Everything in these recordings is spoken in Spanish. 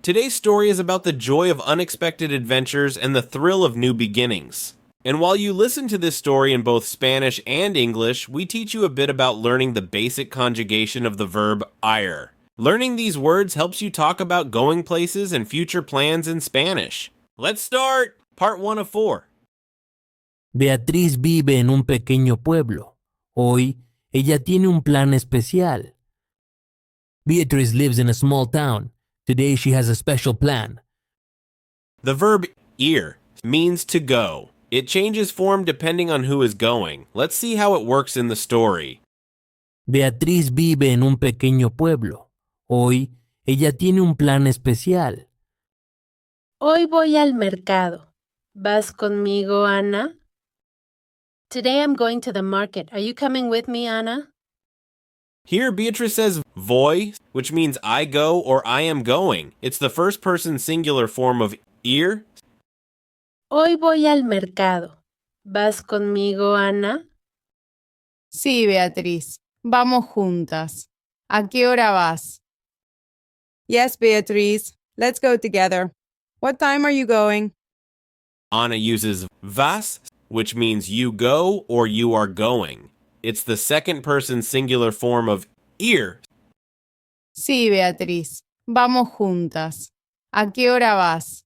Today's story is about the joy of unexpected adventures and the thrill of new beginnings. And while you listen to this story in both Spanish and English, we teach you a bit about learning the basic conjugation of the verb ir. Learning these words helps you talk about going places and future plans in Spanish. Let's start! Part 1 of 4. Beatriz vive en un pequeño pueblo. Hoy, ella tiene un plan especial. Beatriz lives in a small town. Today she has a special plan. The verb ir means to go. It changes form depending on who is going. Let's see how it works in the story. Beatriz vive en un pequeño pueblo. Hoy, ella tiene un plan especial. Hoy voy al mercado. ¿Vas conmigo, Ana? Today I'm going to the market. Are you coming with me, Ana? Here, Beatriz says voy, which means I go or I am going. It's the first person singular form of ir. Hoy voy al mercado. ¿Vas conmigo, Ana? Sí, Beatriz. Vamos juntas. ¿A qué hora vas? Yes, Beatriz. Let's go together. What time are you going? Ana uses vas, which means you go or you are going. It's the second person singular form of ir. Sí, Beatriz. Vamos juntas. ¿A qué hora vas?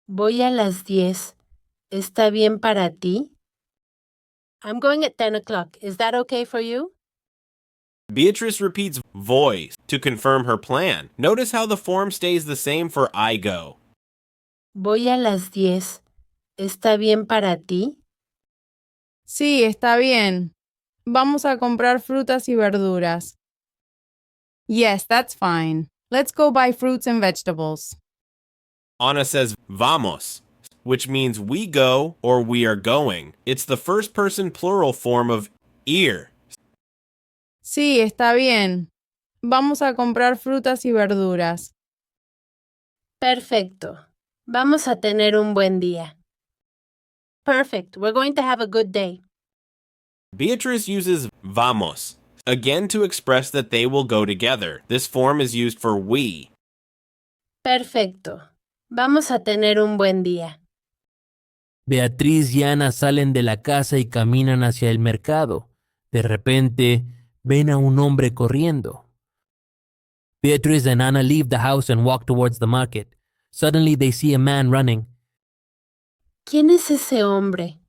Voy a las 10. ¿Está bien para ti? I'm going at 10 o'clock. Is that okay for you? Beatriz repeats voy to confirm her plan. Notice how the form stays the same for I go. Voy a las 10. ¿Está bien para ti? Sí, está bien. Vamos a comprar frutas y verduras. Yes, that's fine. Let's go buy fruits and vegetables. Ana says vamos, which means we go or we are going. It's the first person plural form of ir. Sí, está bien. Vamos a comprar frutas y verduras. Perfecto. Vamos a tener un buen día. Perfect. We're going to have a good day. Beatriz uses vamos, again to express that they will go together. This form is used for we. Perfecto. Vamos a tener un buen día. Beatriz y Ana salen de la casa y caminan hacia el mercado. De repente, ven a un hombre corriendo. Beatriz and Ana leave the house and walk towards the market. Suddenly they see a man running. ¿Quién es ese hombre?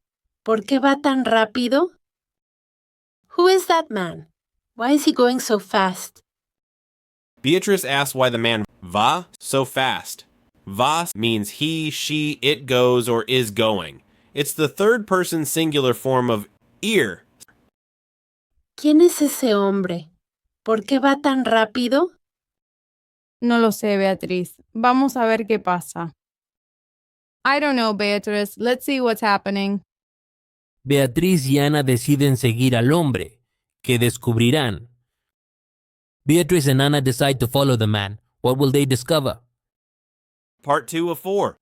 ¿Por qué va tan rápido? Who is that man? Why is he going so fast? Beatriz asks why the man va so fast. Va means he, she, it goes, or is going. It's the third person singular form of ir. ¿Quién es ese hombre? ¿Por qué va tan rápido? No lo sé, Beatriz. Vamos a ver qué pasa. I don't know, Beatriz. Let's see what's happening. Beatriz y Ana deciden seguir al hombre, que descubrirán. Beatriz and Ana decide to follow the man. What will they discover? Part 2 of 4.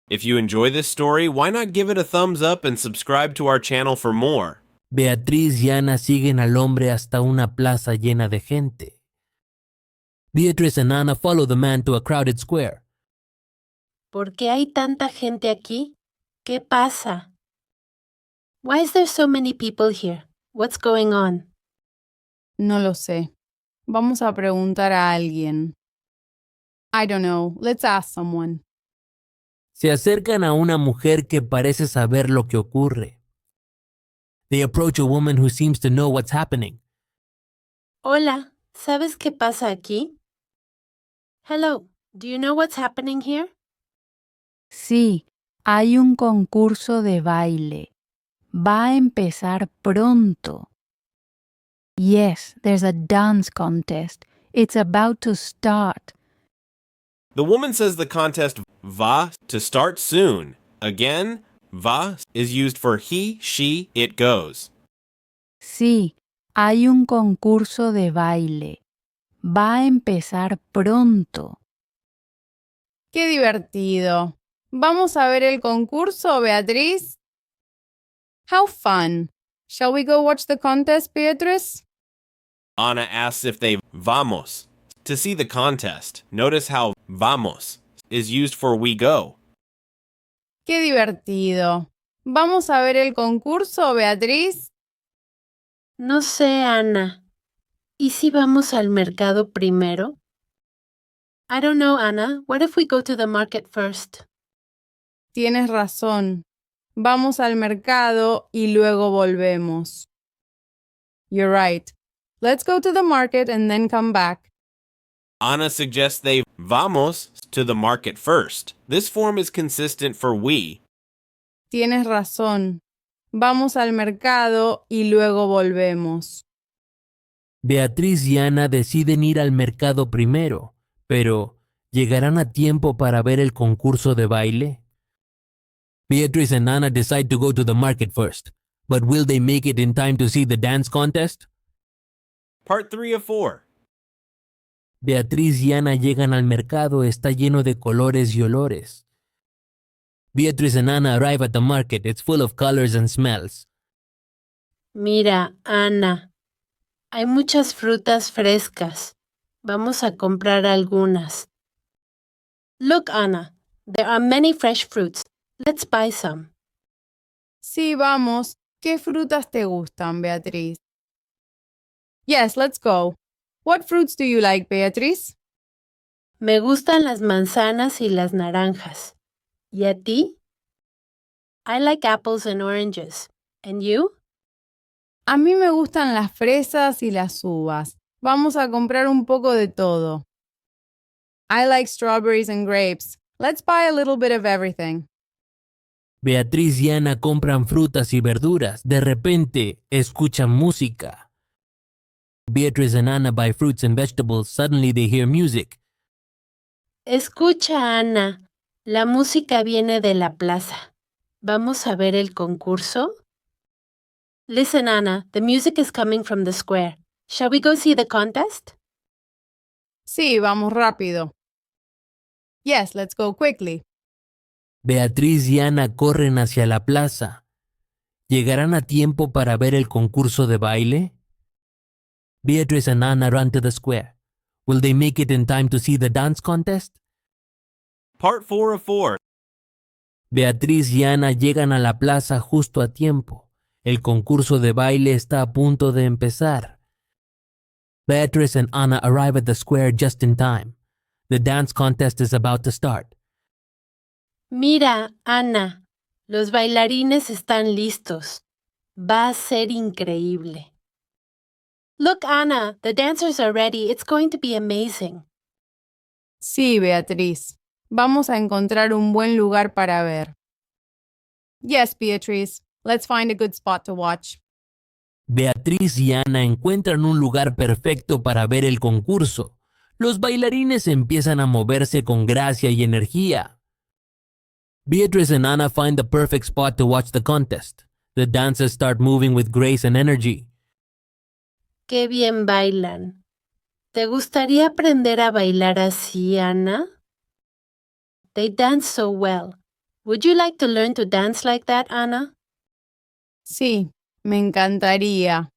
If you enjoy this story, why not give it a thumbs up and subscribe to our channel for more? Beatriz y Ana siguen al hombre hasta una plaza llena de gente. Beatriz and Ana follow the man to a crowded square. ¿Por qué hay tanta gente aquí? ¿Qué pasa? Why is there so many people here? What's going on? No lo sé. Vamos a preguntar a alguien. I don't know. Let's ask someone. Se acercan a una mujer que parece saber lo que ocurre. They approach a woman who seems to know what's happening. Hola, ¿sabes qué pasa aquí? Hello, do you know what's happening here? Sí, hay un concurso de baile. Va a empezar pronto. Yes, there's a dance contest. It's about to start. The woman says the contest va to start soon. Again, va is used for he, she, it goes. Sí, hay un concurso de baile. Va a empezar pronto. ¡Qué divertido! ¿Vamos a ver el concurso, Beatriz? How fun! Shall we go watch the contest, Beatriz? Ana asks if they vamos, To see the contest, notice how vamos is used for we go. ¡Qué divertido! ¿Vamos a ver el concurso, Beatriz? No sé, Ana. ¿Y si vamos al mercado primero? I don't know, Anna. What if we go to the market first? Tienes razón. Vamos al mercado y luego volvemos. You're right. Let's go to the market and then come back. Ana suggests they vamos to the market first. This form is consistent for we. Tienes razón. Vamos al mercado y luego volvemos. Beatriz y Ana deciden ir al mercado primero, pero ¿llegarán a tiempo para ver el concurso de baile? Beatrice and Anna decide to go to the market first, but will they make it in time to see the dance contest? Part 3 of 4. Beatriz y Ana llegan al mercado, está lleno de colores y olores. Beatrice and Anna arrive at the market, it's full of colors and smells. Mira, Ana. Hay muchas frutas frescas. Vamos a comprar algunas. Look, Anna. There are many fresh fruits. Let's buy some. Sí, vamos. ¿Qué frutas te gustan, Beatriz? Yes, let's go. What fruits do you like, Beatriz? Me gustan las manzanas y las naranjas. ¿Y a ti? I like apples and oranges. And you? A mí me gustan las fresas y las uvas. Vamos a comprar un poco de todo. I like strawberries and grapes. Let's buy a little bit of everything. Beatriz y Ana compran frutas y verduras. De repente, escuchan música. Beatrice and Anna buy fruits and vegetables. Suddenly they hear music. Escucha, Ana. La música viene de la plaza. ¿Vamos a ver el concurso? Listen, Anna. The music is coming from the square. Shall we go see the contest? Sí, vamos rápido. Yes, let's go quickly. Beatriz y Ana corren hacia la plaza. ¿Llegarán a tiempo para ver el concurso de baile? Beatrice and Anna run to the square. Will they make it in time to see the dance contest? Part 4 of 4. Beatriz y Ana llegan a la plaza justo a tiempo. El concurso de baile está a punto de empezar. Beatrice and Anna arrive at the square just in time. The dance contest is about to start. Mira, Ana. Los bailarines están listos. Va a ser increíble. Look, Anna. The dancers are ready. It's going to be amazing. Sí, Beatriz. Vamos a encontrar un buen lugar para ver. Yes, Beatrice. Let's find a good spot to watch. Beatriz y Ana encuentran un lugar perfecto para ver el concurso. Los bailarines empiezan a moverse con gracia y energía. Beatrice and Anna find the perfect spot to watch the contest. The dancers start moving with grace and energy. Qué bien bailan. ¿Te gustaría aprender a bailar así, Ana? They dance so well. Would you like to learn to dance like that, Anna? Sí, me encantaría.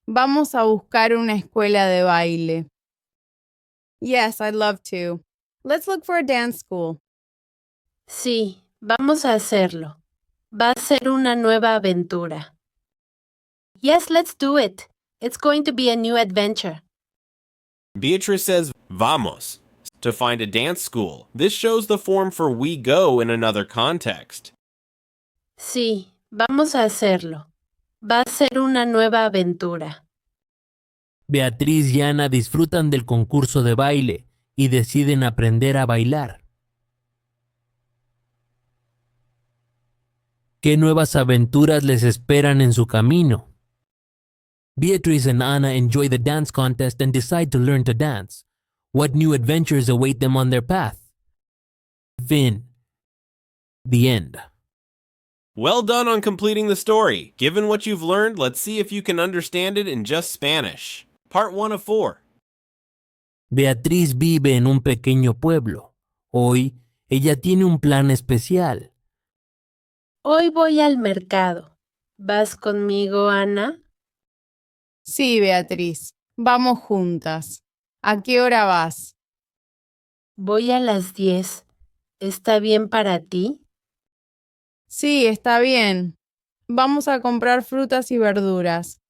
Vamos a buscar una escuela de baile. Yes, I'd love to. Let's look for a dance school. Sí, vamos a hacerlo. Va a ser una nueva aventura. Yes, let's do it. It's going to be a new adventure. Beatrice says vamos to find a dance school. This shows the form for we go in another context. Sí, vamos a hacerlo. Va a ser una nueva aventura. Beatriz y Ana disfrutan del concurso de baile y deciden aprender a bailar. ¿Qué nuevas aventuras les esperan en su camino? Beatrice and Anna enjoy the dance contest and decide to learn to dance. What new adventures await them on their path? Fin. The end. Well done on completing the story. Given what you've learned, let's see if you can understand it in just Spanish. Part 1 of 4. Beatriz vive en un pequeño pueblo. Hoy, ella tiene un plan especial. Hoy voy al mercado. ¿Vas conmigo, Ana? Sí, Beatriz. Vamos juntas. ¿A qué hora vas? Voy a las 10. ¿Está bien para ti? Sí, está bien. Vamos a comprar frutas y verduras.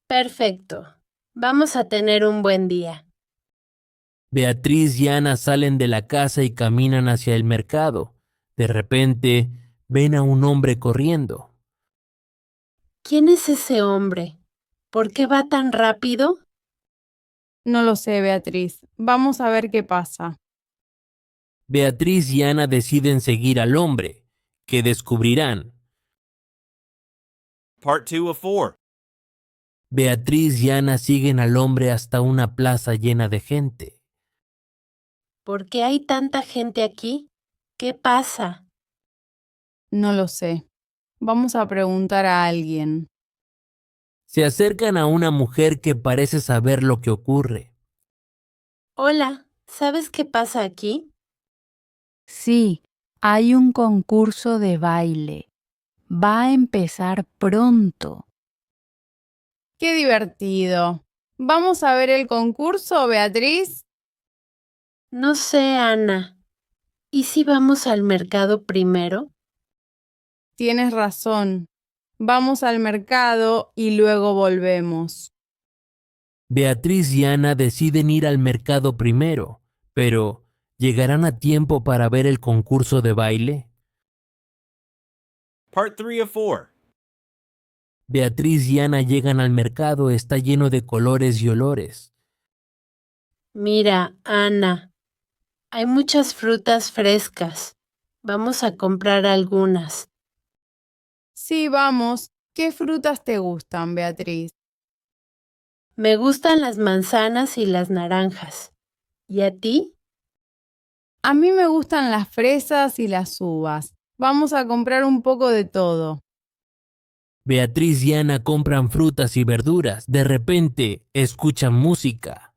Perfecto. Vamos a tener un buen día. Beatriz y Ana salen de la casa y caminan hacia el mercado. De repente, ven a un hombre corriendo. ¿Quién es ese hombre? ¿Por qué va tan rápido? No lo sé, Beatriz. Vamos a ver qué pasa. Beatriz y Ana deciden seguir al hombre, que descubrirán. Part 2 of 4. Beatriz y Ana siguen al hombre hasta una plaza llena de gente. ¿Por qué hay tanta gente aquí? ¿Qué pasa? No lo sé. Vamos a preguntar a alguien. Se acercan a una mujer que parece saber lo que ocurre. Hola, ¿sabes qué pasa aquí? Sí, hay un concurso de baile. Va a empezar pronto. ¡Qué divertido! ¿Vamos a ver el concurso, Beatriz? No sé, Ana. ¿Y si vamos al mercado primero? Tienes razón. Vamos al mercado y luego volvemos. Beatriz y Ana deciden ir al mercado primero, pero ¿llegarán a tiempo para ver el concurso de baile? Part 3 of 4. Beatriz y Ana llegan al mercado, está lleno de colores y olores. Mira, Ana, hay muchas frutas frescas. Vamos a comprar algunas. Sí, vamos. ¿Qué frutas te gustan, Beatriz? Me gustan las manzanas y las naranjas. ¿Y a ti? A mí me gustan las fresas y las uvas. Vamos a comprar un poco de todo. Beatriz y Ana compran frutas y verduras. De repente, escuchan música.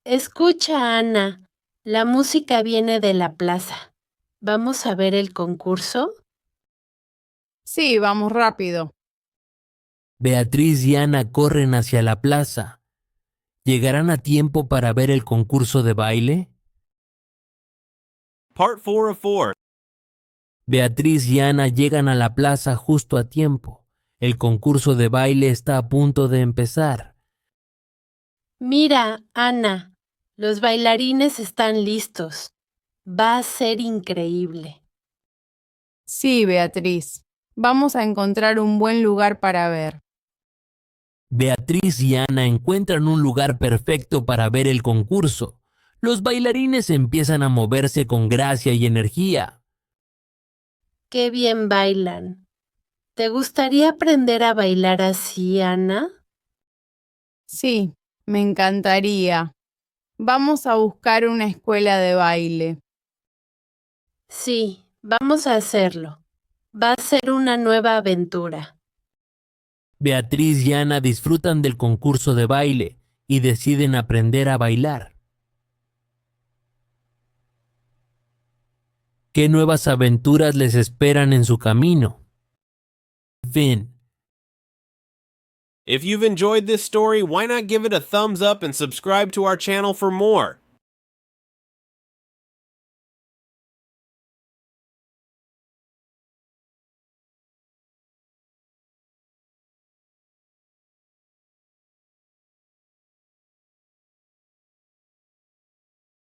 Escucha, Ana. La música viene de la plaza. ¿Vamos a ver el concurso? Sí, vamos rápido. Beatriz y Ana corren hacia la plaza. ¿Llegarán a tiempo para ver el concurso de baile? Part 4 of 4. Beatriz y Ana llegan a la plaza justo a tiempo. El concurso de baile está a punto de empezar. Mira, Ana, los bailarines están listos. Va a ser increíble. Sí, Beatriz. Vamos a encontrar un buen lugar para ver. Beatriz y Ana encuentran un lugar perfecto para ver el concurso. Los bailarines empiezan a moverse con gracia y energía. Qué bien bailan. ¿Te gustaría aprender a bailar así, Ana? Sí, me encantaría. Vamos a buscar una escuela de baile. Sí, vamos a hacerlo. Va a ser una nueva aventura. Beatriz y Ana disfrutan del concurso de baile y deciden aprender a bailar. ¿Qué nuevas aventuras les esperan en su camino? Fin. If you've enjoyed this story, why not give it a thumbs up and subscribe to our channel for more?